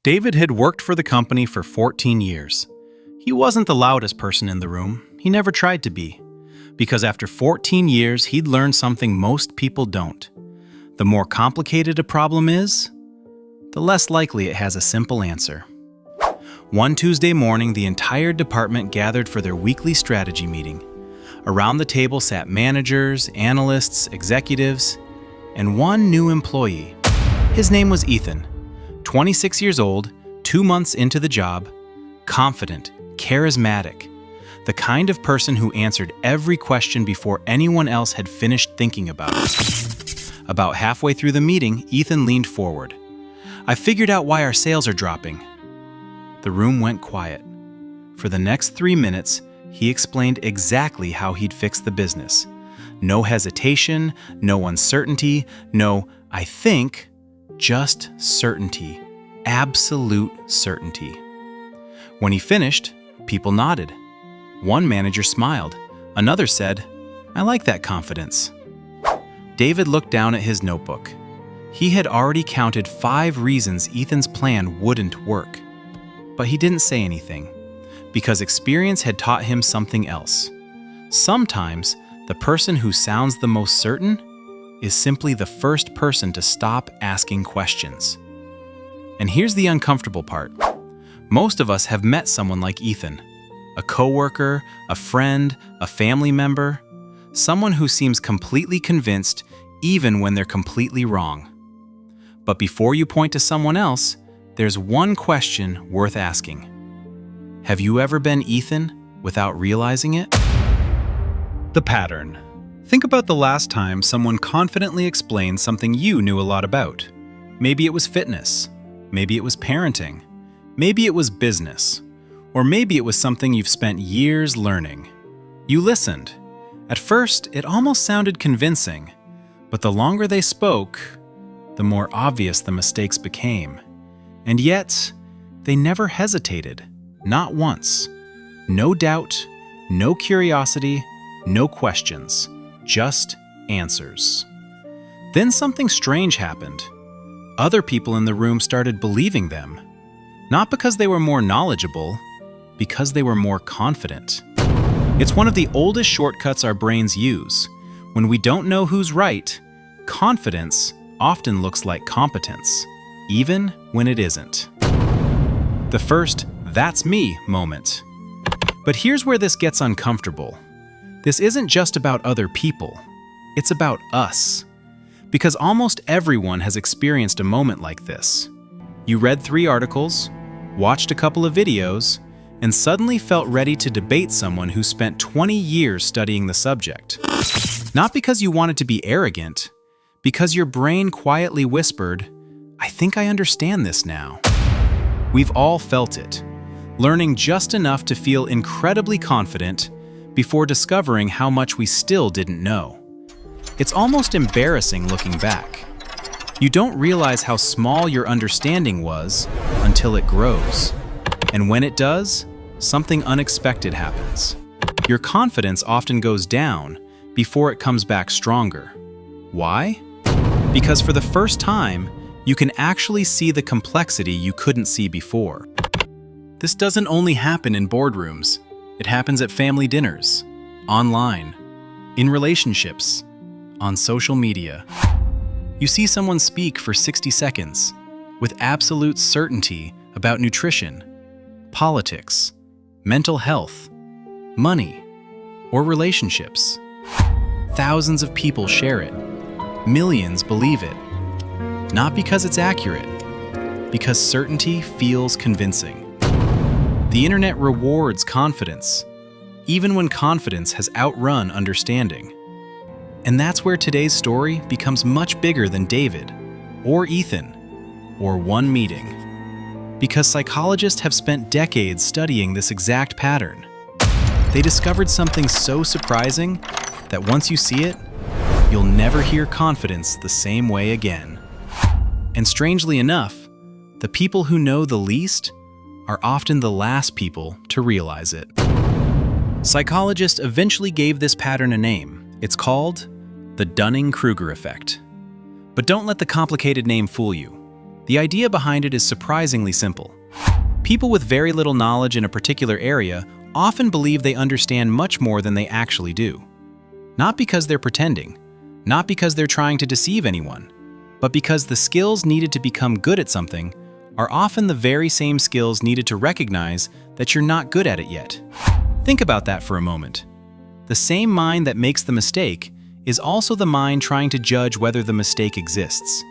David had worked for the company for 14 years. He wasn't the loudest person in the room. He never tried to be. Because after 14 years, he'd learned something most people don't. The more complicated a problem is, the less likely it has a simple answer. One Tuesday morning, the entire department gathered for their weekly strategy meeting. Around the table sat managers, analysts, executives, and one new employee. His name was Ethan, 26 years old, 2 months into the job, confident, charismatic, the kind of person who answered every question before anyone else had finished thinking about it. About halfway through the meeting, Ethan leaned forward. "I figured out why our sales are dropping." The room went quiet. For the next 3 minutes, he explained exactly how he'd fix the business. No hesitation, no uncertainty, no "I think," just certainty. Absolute certainty. When he finished, people nodded. One manager smiled. Another said, "I like that confidence." David looked down at his notebook. He had already counted 5 reasons Ethan's plan wouldn't work. But he didn't say anything, because experience had taught him something else. Sometimes, the person who sounds the most certain is simply the first person to stop asking questions. And here's the uncomfortable part. Most of us have met someone like Ethan, a coworker, a friend, a family member, someone who seems completely convinced even when they're completely wrong. But before you point to someone else, there's one question worth asking. Have you ever been Ethan without realizing it? The pattern. Think about the last time someone confidently explained something you knew a lot about. Maybe it was fitness. Maybe it was parenting. Maybe it was business. Or maybe it was something you've spent years learning. You listened. At first, it almost sounded convincing, but the longer they spoke, the more obvious the mistakes became. And yet, they never hesitated, not once. No doubt, no curiosity, no questions, just answers. Then something strange happened. Other people in the room started believing them, not because they were more knowledgeable, because they were more confident. It's one of the oldest shortcuts our brains use. When we don't know who's right, confidence often looks like competence, even when it isn't. The first "that's me" moment. But here's where this gets uncomfortable. This isn't just about other people. It's about us. Because almost everyone has experienced a moment like this. You read 3 articles, watched a couple of videos, and suddenly felt ready to debate someone who spent 20 years studying the subject. Not because you wanted to be arrogant, because your brain quietly whispered, "I think I understand this now." We've all felt it, learning just enough to feel incredibly confident before discovering how much we still didn't know. It's almost embarrassing looking back. You don't realize how small your understanding was until it grows. And when it does, something unexpected happens. Your confidence often goes down before it comes back stronger. Why? Because for the first time, you can actually see the complexity you couldn't see before. This doesn't only happen in boardrooms. It happens at family dinners, online, in relationships, on social media. You see someone speak for 60 seconds with absolute certainty about nutrition, politics, mental health, money, or relationships. Thousands of people share it. Millions believe it. Not because it's accurate, because certainty feels convincing. The internet rewards confidence, even when confidence has outrun understanding. And that's where today's story becomes much bigger than David, or Ethan, or one meeting. Because psychologists have spent decades studying this exact pattern. They discovered something so surprising that once you see it, you'll never hear confidence the same way again. And strangely enough, the people who know the least are often the last people to realize it. Psychologists eventually gave this pattern a name. It's called the Dunning-Kruger Effect. But don't let the complicated name fool you. The idea behind it is surprisingly simple. People with very little knowledge in a particular area often believe they understand much more than they actually do. Not because they're pretending, not because they're trying to deceive anyone, but because the skills needed to become good at something are often the very same skills needed to recognize that you're not good at it yet. Think about that for a moment. The same mind that makes the mistake is also the mind trying to judge whether the mistake exists.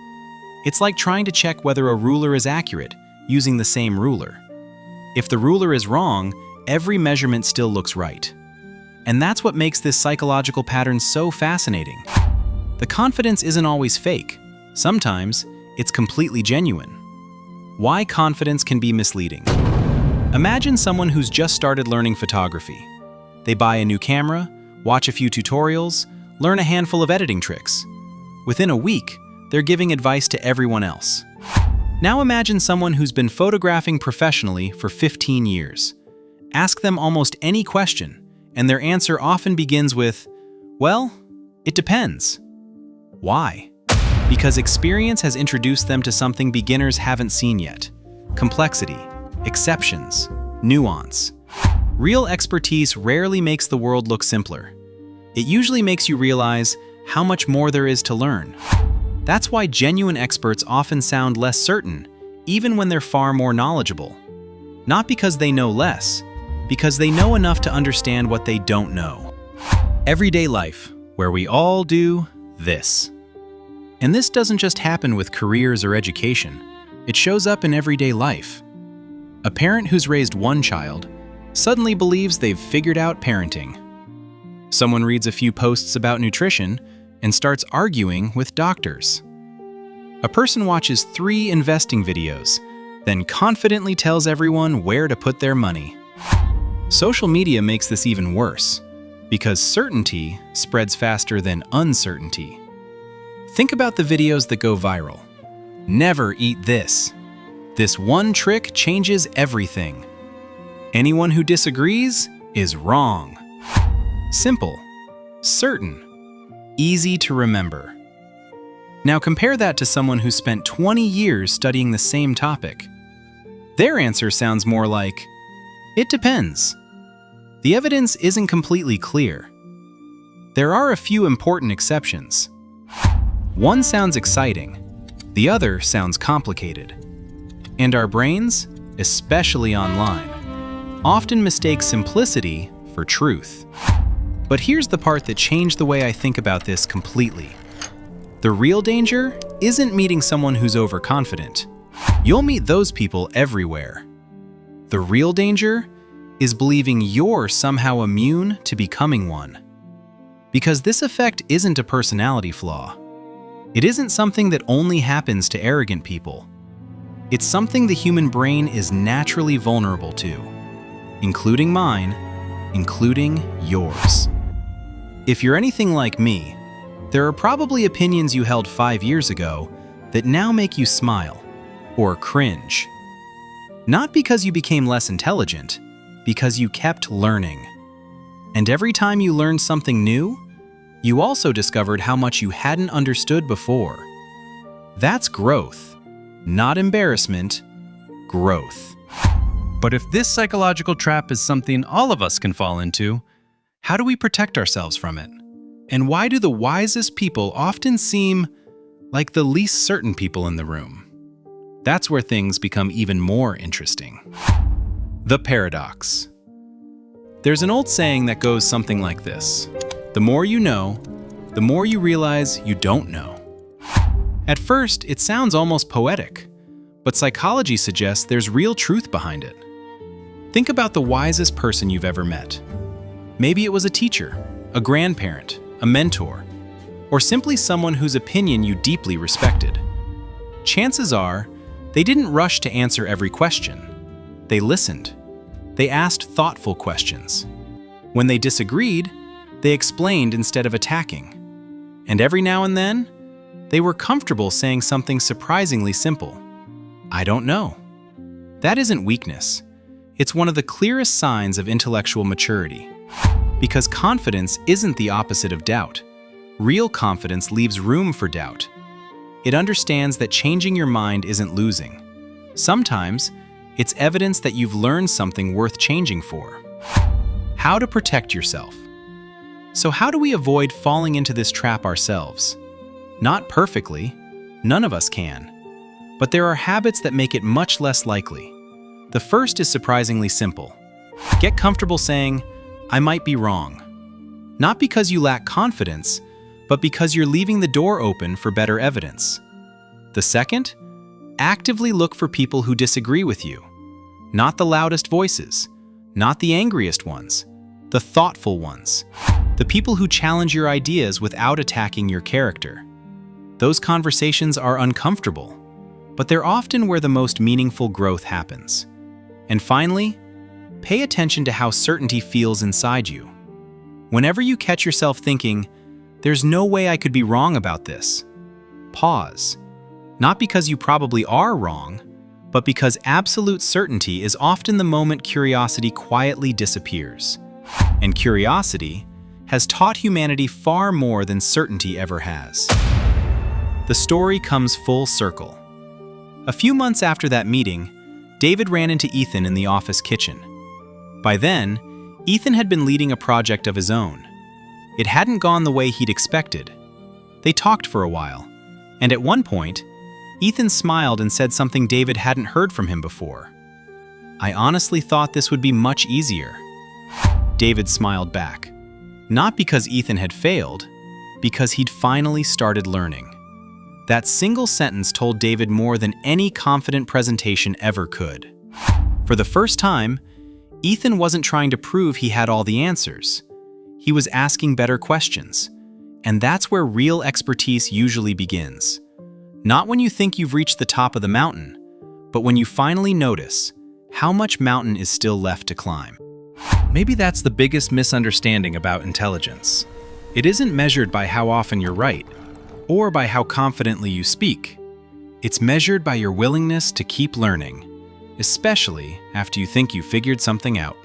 It's like trying to check whether a ruler is accurate using the same ruler. If the ruler is wrong, every measurement still looks right. And that's what makes this psychological pattern so fascinating. The confidence isn't always fake. Sometimes it's completely genuine. Why confidence can be misleading. Imagine someone who's just started learning photography. They buy a new camera, watch a few tutorials, learn a handful of editing tricks. Within a week, they're giving advice to everyone else. Now imagine someone who's been photographing professionally for 15 years. Ask them almost any question, and their answer often begins with, "Well, it depends." Why? Because experience has introduced them to something beginners haven't seen yet: complexity, exceptions, nuance. Real expertise rarely makes the world look simpler. It usually makes you realize how much more there is to learn. That's why genuine experts often sound less certain, even when they're far more knowledgeable. Not because they know less, because they know enough to understand what they don't know. Everyday life, where we all do this. And this doesn't just happen with careers or education. It shows up in everyday life. A parent who's raised one child suddenly believes they've figured out parenting. Someone reads a few posts about nutrition and starts arguing with doctors. A person watches 3 investing videos, then confidently tells everyone where to put their money. Social media makes this even worse, because certainty spreads faster than uncertainty. Think about the videos that go viral. Never eat this. This one trick changes everything. Anyone who disagrees is wrong. Simple, certain, easy to remember. Now compare that to someone who spent 20 years studying the same topic. Their answer sounds more like, "It depends." The evidence isn't completely clear. There are a few important exceptions. One sounds exciting, the other sounds complicated. And our brains, especially online, often mistake simplicity for truth. But here's the part that changed the way I think about this completely. The real danger isn't meeting someone who's overconfident. You'll meet those people everywhere. The real danger is believing you're somehow immune to becoming one. Because this effect isn't a personality flaw. It isn't something that only happens to arrogant people. It's something the human brain is naturally vulnerable to, including mine, including yours. If you're anything like me, there are probably opinions you held 5 years ago that now make you smile or cringe. Not because you became less intelligent, because you kept learning. And every time you learned something new, you also discovered how much you hadn't understood before. That's growth, not embarrassment, growth. But if this psychological trap is something all of us can fall into, how do we protect ourselves from it? And why do the wisest people often seem like the least certain people in the room? That's where things become even more interesting. The paradox. There's an old saying that goes something like this: the more you know, the more you realize you don't know. At first, it sounds almost poetic, but psychology suggests there's real truth behind it. Think about the wisest person you've ever met. Maybe it was a teacher, a grandparent, a mentor, or simply someone whose opinion you deeply respected. Chances are, they didn't rush to answer every question. They listened. They asked thoughtful questions. When they disagreed, they explained instead of attacking. And every now and then, they were comfortable saying something surprisingly simple. "I don't know." That isn't weakness. It's one of the clearest signs of intellectual maturity. Because confidence isn't the opposite of doubt. Real confidence leaves room for doubt. It understands that changing your mind isn't losing. Sometimes, it's evidence that you've learned something worth changing for. How to protect yourself. So how do we avoid falling into this trap ourselves? Not perfectly. None of us can. But there are habits that make it much less likely. The first is surprisingly simple. Get comfortable saying, "I might be wrong." Not because you lack confidence, but because you're leaving the door open for better evidence. The second, actively look for people who disagree with you. Not the loudest voices, not the angriest ones, the thoughtful ones. The people who challenge your ideas without attacking your character. Those conversations are uncomfortable, but they're often where the most meaningful growth happens. And finally, pay attention to how certainty feels inside you. Whenever you catch yourself thinking, "There's no way I could be wrong about this," pause. Not because you probably are wrong, but because absolute certainty is often the moment curiosity quietly disappears. And curiosity has taught humanity far more than certainty ever has. The story comes full circle. A few months after that meeting, David ran into Ethan in the office kitchen. By then, Ethan had been leading a project of his own. It hadn't gone the way he'd expected. They talked for a while, and at one point, Ethan smiled and said something David hadn't heard from him before. "I honestly thought this would be much easier." David smiled back. Not because Ethan had failed, because he'd finally started learning. That single sentence told David more than any confident presentation ever could. For the first time, Ethan wasn't trying to prove he had all the answers. He was asking better questions. And that's where real expertise usually begins. Not when you think you've reached the top of the mountain, but when you finally notice how much mountain is still left to climb. Maybe that's the biggest misunderstanding about intelligence. It isn't measured by how often you're right, or by how confidently you speak. It's measured by your willingness to keep learning, especially after you think you figured something out.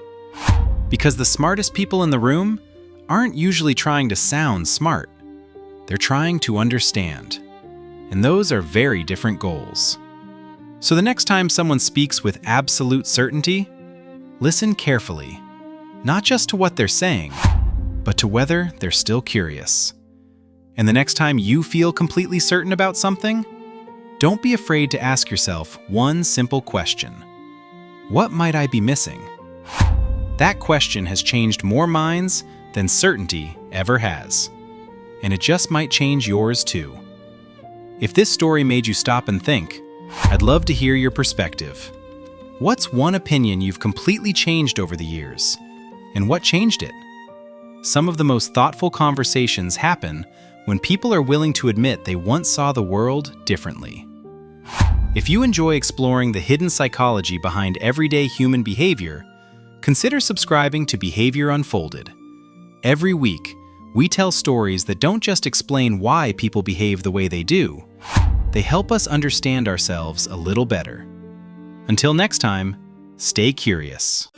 Because the smartest people in the room aren't usually trying to sound smart. They're trying to understand. And those are very different goals. So the next time someone speaks with absolute certainty, listen carefully, not just to what they're saying, but to whether they're still curious. And the next time you feel completely certain about something, don't be afraid to ask yourself one simple question. What might I be missing? That question has changed more minds than certainty ever has. And it just might change yours too. If this story made you stop and think, I'd love to hear your perspective. What's one opinion you've completely changed over the years? And what changed it? Some of the most thoughtful conversations happen when people are willing to admit they once saw the world differently. If you enjoy exploring the hidden psychology behind everyday human behavior, consider subscribing to Behavior Unfolded. Every week, we tell stories that don't just explain why people behave the way they do, they help us understand ourselves a little better. Until next time, stay curious.